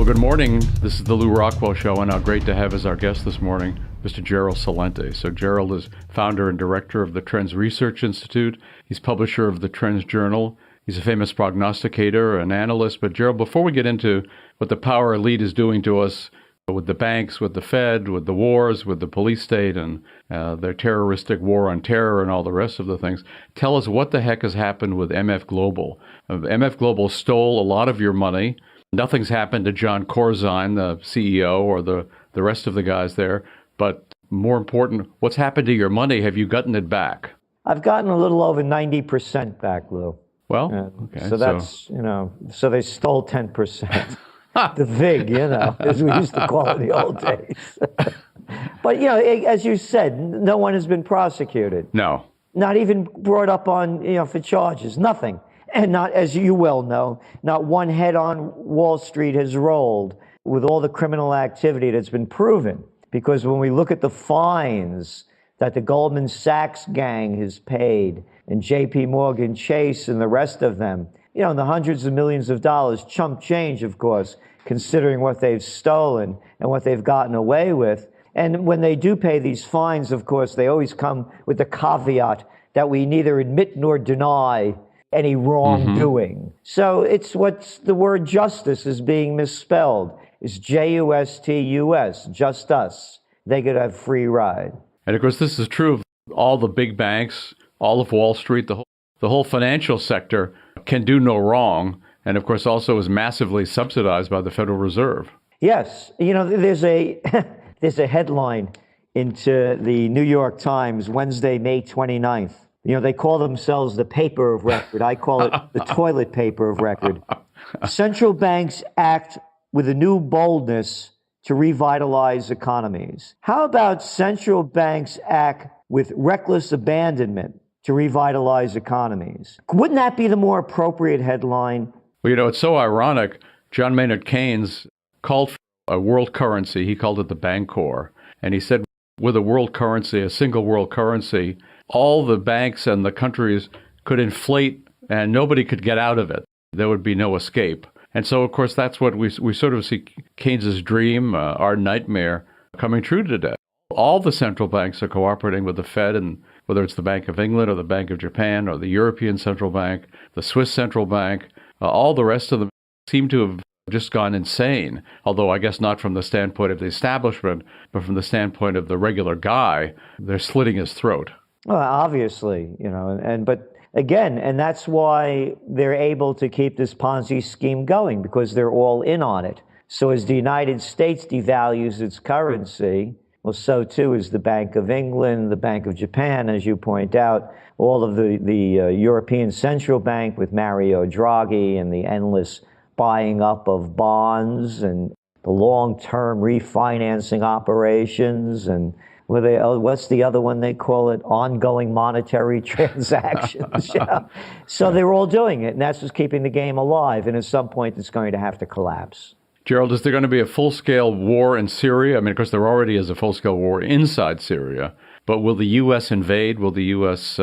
Well, good morning. This is the Lew Rockwell Show, and great to have as our guest this morning Mr. Gerald Celente. So Gerald is founder and director of the Trends Research Institute. He's publisher of the Trends Journal. He's a famous prognosticator, an analyst. But Gerald, before we get into what the power elite is doing to us with the banks, with the Fed, with the wars, with the police state, and their terroristic war on terror and all the rest of the things, tell us what the heck has happened with MF Global. MF Global stole a lot of your money. Nothing's happened to John Corzine, the CEO, or the rest of the guys there. But more important, what's happened to your money? Have you gotten it back? I've gotten a little over 90% back, Lou. Well, okay. So that's, so they stole 10%. The VIG, as we used to call it in the old days. But, as you said, no one has been prosecuted. No. Not even brought up on, for charges. Nothing. And not, as you well know, not one head on Wall Street has rolled with all the criminal activity that's been proven. Because when we look at the fines that the Goldman Sachs gang has paid, and JP Morgan Chase and the rest of them, in the hundreds of millions of dollars, chump change, of course, considering what they've stolen and what they've gotten away with. And when they do pay these fines, of course, they always come with the caveat that we neither admit nor deny any wrongdoing. So it's what's the word justice is being misspelled. It's Justus, just us. They could have free ride. And of course, this is true of all the big banks, all of Wall Street, the whole financial sector can do no wrong. And of course, also is massively subsidized by the Federal Reserve. Yes. There's a headline into the New York Times, Wednesday, May 29th. They call themselves the paper of record. I call it the toilet paper of record. Central banks act with a new boldness to revitalize economies. How about central banks act with reckless abandonment to revitalize economies? Wouldn't that be the more appropriate headline? Well, it's so ironic. John Maynard Keynes called for a world currency. He called it the Bancor. And he said, with a world currency, a single world currency, all the banks and the countries could inflate and nobody could get out of it. There would be no escape. And so, of course, that's what we sort of see Keynes's dream, our nightmare, coming true today. All the central banks are cooperating with the Fed, and whether it's the Bank of England or the Bank of Japan or the European Central Bank, the Swiss Central Bank, all the rest of them seem to have just gone insane. Although I guess not from the standpoint of the establishment, but from the standpoint of the regular guy, they're slitting his throat. Well, obviously, but again, and that's why they're able to keep this Ponzi scheme going, because they're all in on it. So as the United States devalues its currency, well, so too is the Bank of England, the Bank of Japan, as you point out, all of the European Central Bank with Mario Draghi and the endless buying up of bonds and the long-term refinancing operations and what's the other one they call it? Ongoing monetary transactions. So they're all doing it, and that's what's keeping the game alive. And at some point, it's going to have to collapse. Gerald, is there going to be a full-scale war in Syria? I mean, of course, there already is a full-scale war inside Syria. But will the U.S. invade? Will the U.S.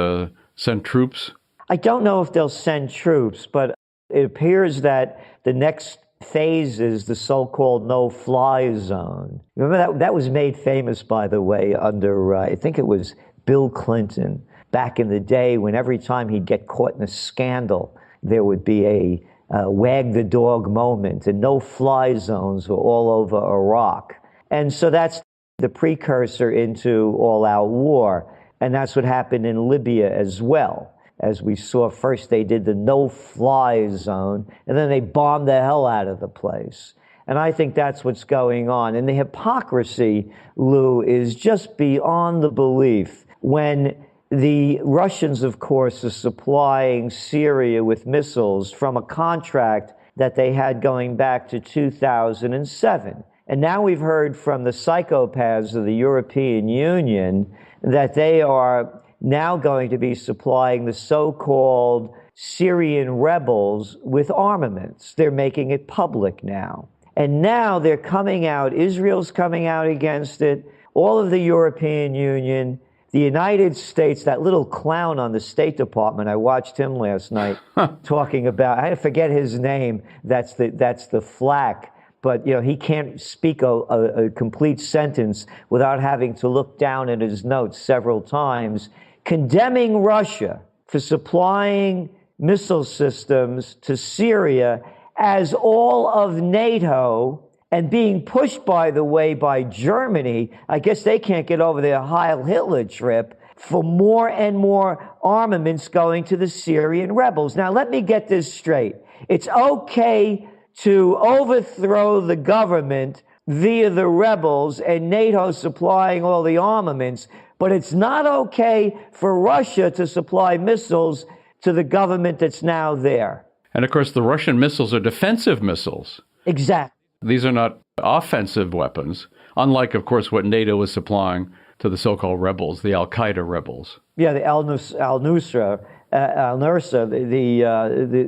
Send troops? I don't know if they'll send troops, but it appears that the next phase is the so-called no-fly zone. Remember that was made famous, by the way, under, I think it was Bill Clinton, back in the day when every time he'd get caught in a scandal, there would be a wag the dog moment, and no-fly zones were all over Iraq. And so that's the precursor into all-out war. And that's what happened in Libya as well. As we saw, first they did the no-fly zone, and then they bombed the hell out of the place. And I think that's what's going on. And the hypocrisy, Lou, is just beyond the belief. When the Russians, of course, are supplying Syria with missiles from a contract that they had going back to 2007. And now we've heard from the psychopaths of the European Union that they are now going to be supplying the so-called Syrian rebels with armaments. They're making it public now. And now they're coming out, Israel's coming out against it, all of the European Union, the United States, that little clown on the State Department, I watched him last night talking about, I forget his name, that's the flack. but he can't speak a complete sentence without having to look down at his notes several times, condemning Russia for supplying missile systems to Syria as all of NATO, and being pushed, by the way, by Germany. I guess they can't get over their Heil Hitler trip, for more and more armaments going to the Syrian rebels. Now, let me get this straight. It's okay to overthrow the government via the rebels and NATO supplying all the armaments, but it's not okay for Russia to supply missiles to the government that's now there. And of course, the Russian missiles are defensive missiles. Exactly. These are not offensive weapons, unlike, of course, what NATO was supplying to the so-called rebels, the Al-Qaeda rebels. Yeah, the Al-Nusra,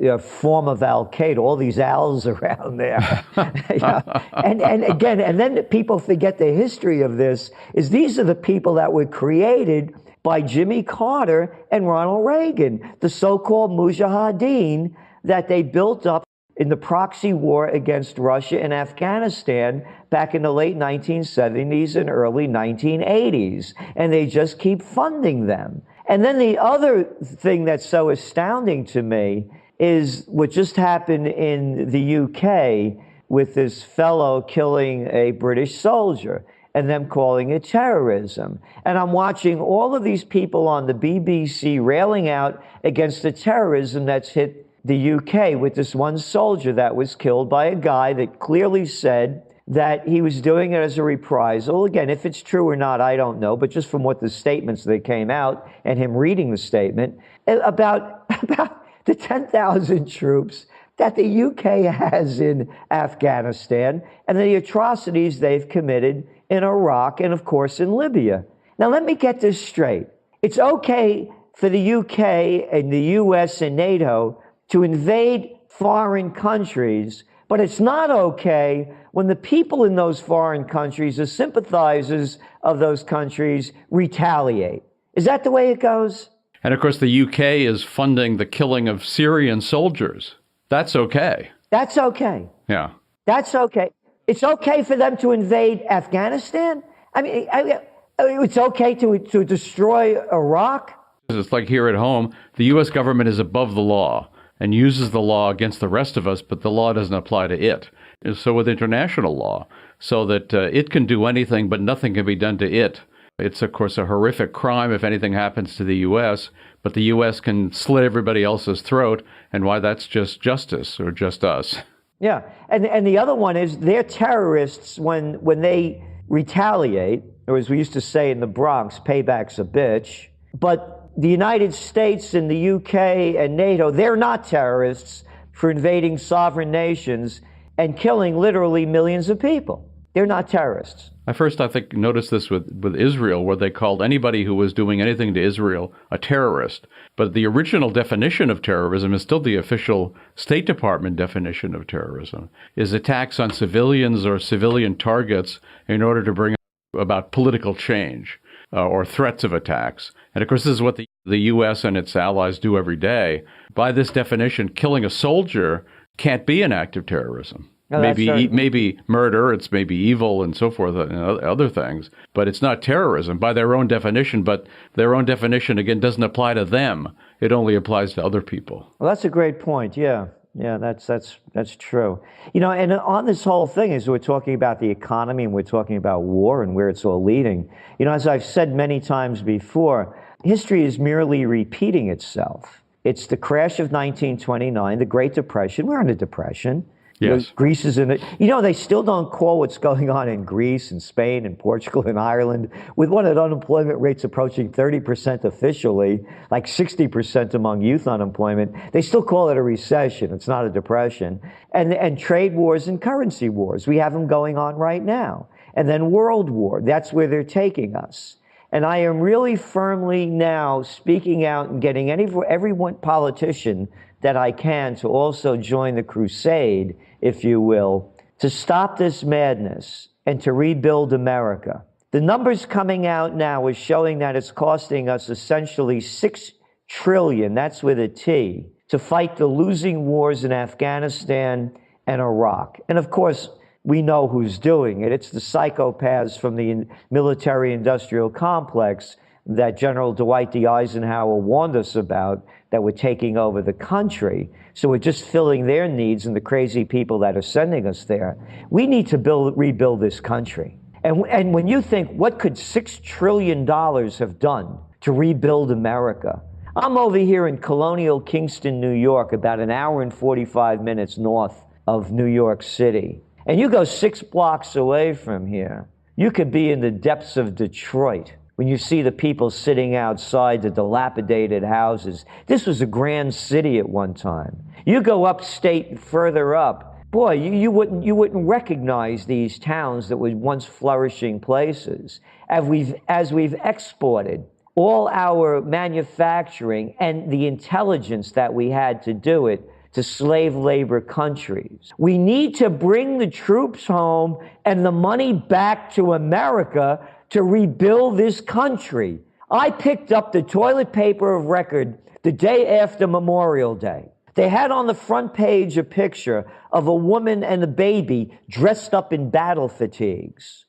the form of Al-Qaeda, all these Al's around there. And again, and then people forget the history of this, is these are the people that were created by Jimmy Carter and Ronald Reagan, the so-called Mujahideen that they built up in the proxy war against Russia and Afghanistan back in the late 1970s and early 1980s. And they just keep funding them. And then the other thing that's so astounding to me is what just happened in the UK with this fellow killing a British soldier and them calling it terrorism. And I'm watching all of these people on the BBC railing out against the terrorism that's hit the UK with this one soldier that was killed by a guy that clearly said that he was doing it as a reprisal. Again, if it's true or not, I don't know, but just from what the statements that came out and him reading the statement about the 10,000 troops that the UK has in Afghanistan and the atrocities they've committed in Iraq and, of course, in Libya. Now, let me get this straight. It's okay for the UK and the US and NATO to invade foreign countries, but it's not okay when the people in those foreign countries, the sympathizers of those countries, retaliate. Is that the way it goes? And of course, the UK is funding the killing of Syrian soldiers. That's okay. That's okay. Yeah. That's okay. It's okay for them to invade Afghanistan? I mean, it's okay to destroy Iraq? It's like here at home, the U.S. government is above the law and uses the law against the rest of us, but the law doesn't apply to it. And so with international law, so that it can do anything, but nothing can be done to it. It's, of course, a horrific crime if anything happens to the U.S., but the U.S. can slit everybody else's throat, and why that's just justice or just us. Yeah, and the other one is they're terrorists when they retaliate, or as we used to say in the Bronx, payback's a bitch. But the United States and the UK and NATO, they're not terrorists for invading sovereign nations and killing literally millions of people. They're not terrorists. I think, noticed this with Israel, where they called anybody who was doing anything to Israel a terrorist. But the original definition of terrorism is still the official State Department definition of terrorism, is attacks on civilians or civilian targets in order to bring about political change. Or threats of attacks. And of course, this is what the U.S. and its allies do every day. By this definition, killing a soldier can't be an act of terrorism. No, maybe murder, it's maybe evil and so forth and other things, but it's not terrorism by their own definition. But their own definition, again, doesn't apply to them. It only applies to other people. Well, that's a great point, yeah. Yeah, that's true. And on this whole thing, as we're talking about the economy and we're talking about war and where it's all leading, as I've said many times before, history is merely repeating itself. It's the crash of 1929, the Great Depression. We're in a depression. Yes. Greece is in it. They still don't call what's going on in Greece and Spain and Portugal and Ireland, with one of the unemployment rates approaching 30% officially, like 60% among youth unemployment. They still call it a recession. It's not a depression. And trade wars and currency wars. We have them going on right now. And then world war. That's where they're taking us. And I am really firmly now speaking out and getting every politician that I can to also join the crusade, if you will, to stop this madness and to rebuild America. The numbers coming out now is showing that it's costing us essentially $6 trillion, that's with a T, to fight the losing wars in Afghanistan and Iraq. And of course, we know who's doing it. It's the psychopaths from the military-industrial complex that General Dwight D. Eisenhower warned us about that were taking over the country. So we're just filling their needs and the crazy people that are sending us there. We need to rebuild this country. And when you think, what could $6 trillion have done to rebuild America? I'm over here in colonial Kingston, New York, about an hour and 45 minutes north of New York City. And you go 6 blocks away from here, you could be in the depths of Detroit when you see the people sitting outside the dilapidated houses. This was a grand city at one time. You go upstate further up, boy, you wouldn't recognize these towns that were once flourishing places. As we've exported all our manufacturing and the intelligence that we had to do it to slave labor countries. We need to bring the troops home and the money back to America to rebuild this country. I picked up the toilet paper of record the day after Memorial Day. They had on the front page a picture of a woman and a baby dressed up in battle fatigues,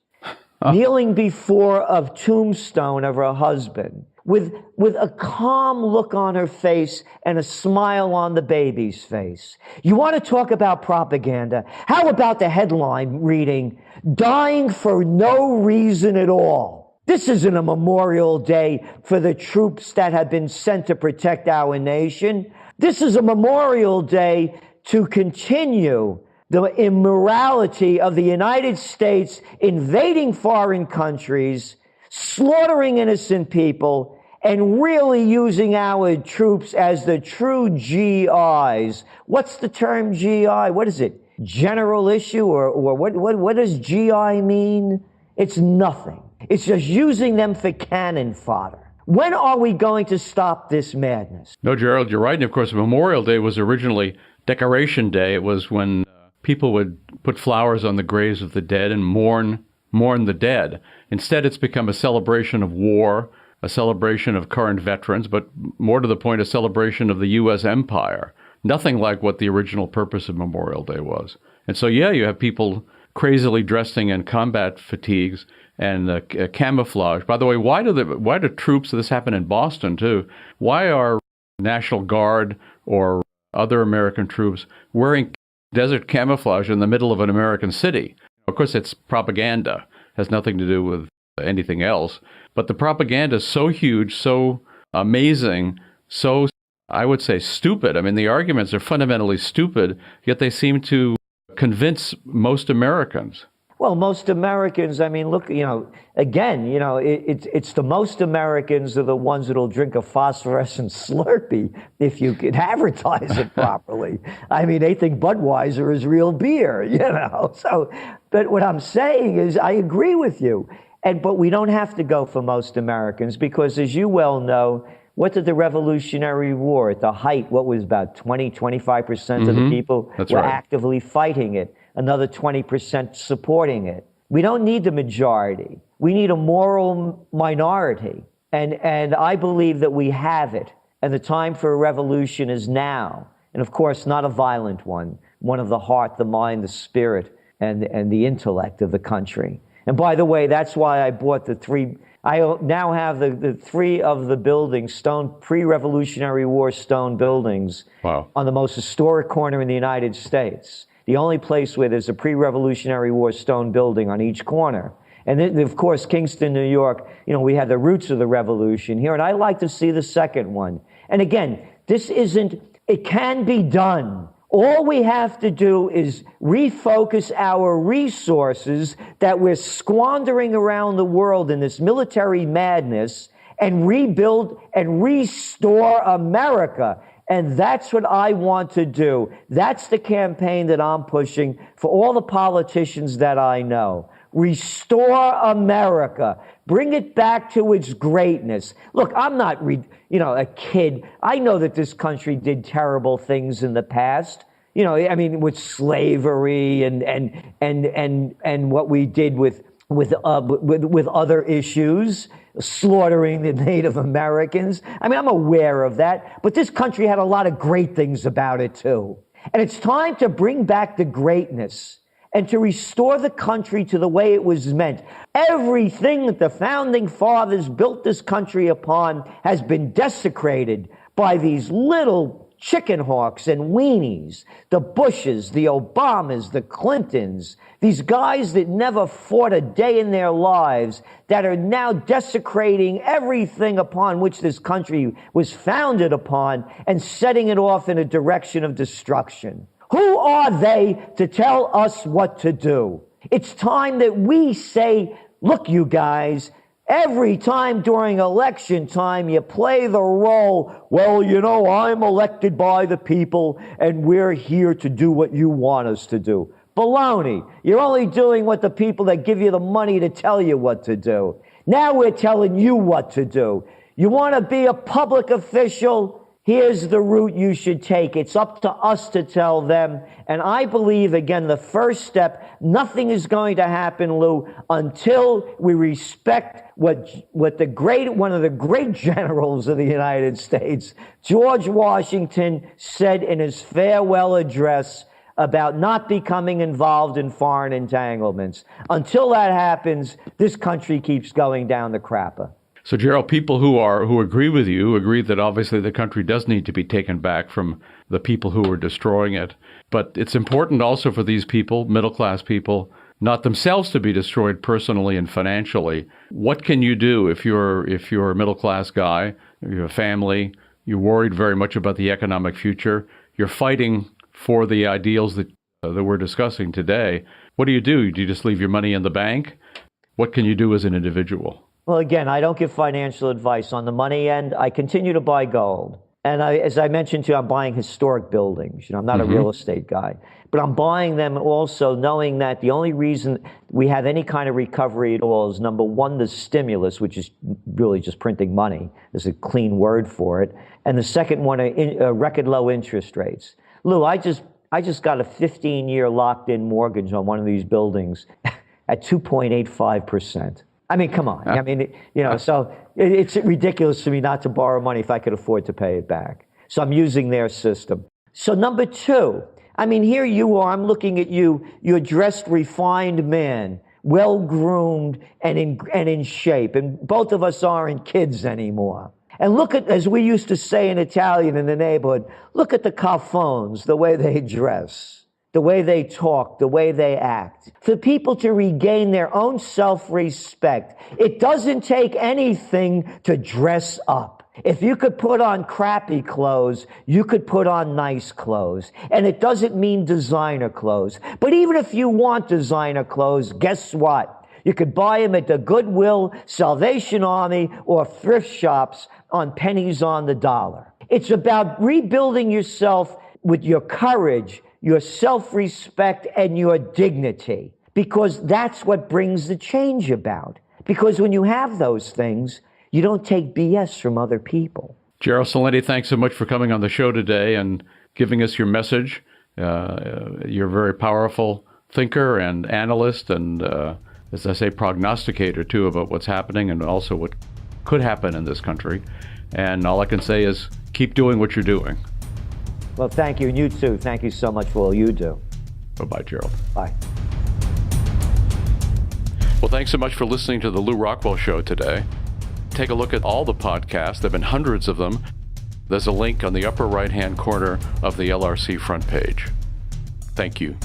kneeling before a tombstone of her husband, with a calm look on her face and a smile on the baby's face. You want to talk about propaganda? How about the headline reading, "Dying for no reason at all"? This isn't a Memorial Day for the troops that have been sent to protect our nation. This is a Memorial Day to continue the immorality of the United States invading foreign countries, slaughtering innocent people, and really using our troops as the true GIs. What's the term GI? What is it? General issue? Or what does GI mean? It's nothing. It's just using them for cannon fodder. When are we going to stop this madness? No, Gerald, you're right. And of course, Memorial Day was originally Decoration Day. It was when people would put flowers on the graves of the dead and mourn the dead. Instead, it's become a celebration of war, a celebration of current veterans, but more to the point, a celebration of the U.S. empire. Nothing like what the original purpose of Memorial Day was. And so, yeah, you have people crazily dressing in combat fatigues and camouflage. By the way, why do troops, this happened in Boston too, why are National Guard or other American troops wearing desert camouflage in the middle of an American city? Of course, it's propaganda. It has nothing to do with anything else. But the propaganda is so huge, so amazing, so, I would say, stupid. I mean, the arguments are fundamentally stupid, yet they seem to convince most Americans. Well, most Americans, I mean, look, again, it's the most Americans are the ones that'll drink a phosphorescent Slurpee if you could advertise it properly. I mean, they think Budweiser is real beer, So, but what I'm saying is I agree with you. But we don't have to go for most Americans because, as you well know, what did the Revolutionary War, at the height, what was about 25% of the people were actively fighting it, another 20% supporting it. We don't need the majority. We need a moral minority. And I believe that we have it. And the time for a revolution is now. And of course, not a violent one of the heart, the mind, the spirit, and the intellect of the country. And by the way, that's why I bought I now have the 3 of the buildings, pre-Revolutionary War stone buildings, on the most historic corner in the United States. The only place where there's a pre-Revolutionary War stone building on each corner. And then, of course, Kingston, New York, we had the roots of the revolution here, and I like to see the second one. And again, it can be done. All we have to do is refocus our resources that we're squandering around the world in this military madness and rebuild and restore America. And that's what I want to do. That's the campaign that I'm pushing for all the politicians that I know. Restore America. Bring it back to its greatness. Look, I'm not, a kid. I know that this country did terrible things in the past. With slavery and what we did with other issues, slaughtering the Native Americans. I'm aware of that. But this country had a lot of great things about it too. And it's time to bring back the greatness and to restore the country to the way it was meant. Everything that the founding fathers built this country upon has been desecrated by these little chicken hawks and weenies, the Bushes, the Obamas, the Clintons, these guys that never fought a day in their lives, that are now desecrating everything upon which this country was founded upon and setting it off in a direction of destruction. Who are they to tell us what to do? It's time that we say, look, you guys, every time during election time, you play the role, well, you know, I'm elected by the people and we're here to do what you want us to do. Baloney. You're only doing what the people that give you the money to tell you what to do. Now we're telling you what to do. You want to be a public official? Here's the route you should take. It's up to us to tell them. And I believe, again, the first step, nothing is going to happen, Lew, until we respect what one of the great generals of the United States, George Washington, said in his farewell address about not becoming involved in foreign entanglements. Until that happens, this country keeps going down the crapper. So, Gerald, people who agree with you agree that obviously the country does need to be taken back from the people who are destroying it. But it's important also for these people, middle-class people, not themselves to be destroyed personally and financially. What can you do if you're a middle-class guy, you have a family, you're worried very much about the economic future, you're fighting for the ideals that we're discussing today? What do? Do you just leave your money in the bank? What can you do as an individual? Well, again, I don't give financial advice. On the money end, I continue to buy gold. And as I mentioned to you, I'm buying historic buildings. You know, I'm not a real estate guy. But I'm buying them also knowing that the only reason we have any kind of recovery at all is, number one, the stimulus, which is really just printing money. There's a clean word for it. And the second one are record low interest rates. Lew, I just got a 15-year locked-in mortgage on one of these buildings at 2.85%. I mean, come on. I mean, you know, so it's ridiculous to me not to borrow money if I could afford to pay it back. So I'm using their system. So number two, I mean, here you are. I'm looking at you. You're a dressed, refined man, well-groomed and in shape. And both of us aren't kids anymore. And look at, as we used to say in Italian in the neighborhood, look at the caffones, the way they dress, the way they talk, the way they act. For people to regain their own self-respect, it doesn't take anything to dress up. If you could put on crappy clothes, you could put on nice clothes. And it doesn't mean designer clothes. But even if you want designer clothes, guess what? You could buy them at the Goodwill, Salvation Army, or thrift shops on pennies on the dollar. It's about rebuilding yourself with your courage, your self-respect, and your dignity, because that's what brings the change about. Because when you have those things, you don't take BS from other people. Gerald Celente, thanks so much for coming on the show today and giving us your message. You're a very powerful thinker and analyst and, as I say, prognosticator, too, about what's happening and also what could happen in this country. And all I can say is keep doing what you're doing. Well, thank you. And you, too. Thank you so much for all you do. Bye-bye, Gerald. Bye. Well, thanks so much for listening to the Lew Rockwell Show today. Take a look at all the podcasts. There have been hundreds of them. There's a link on the upper right-hand corner of the LRC front page. Thank you.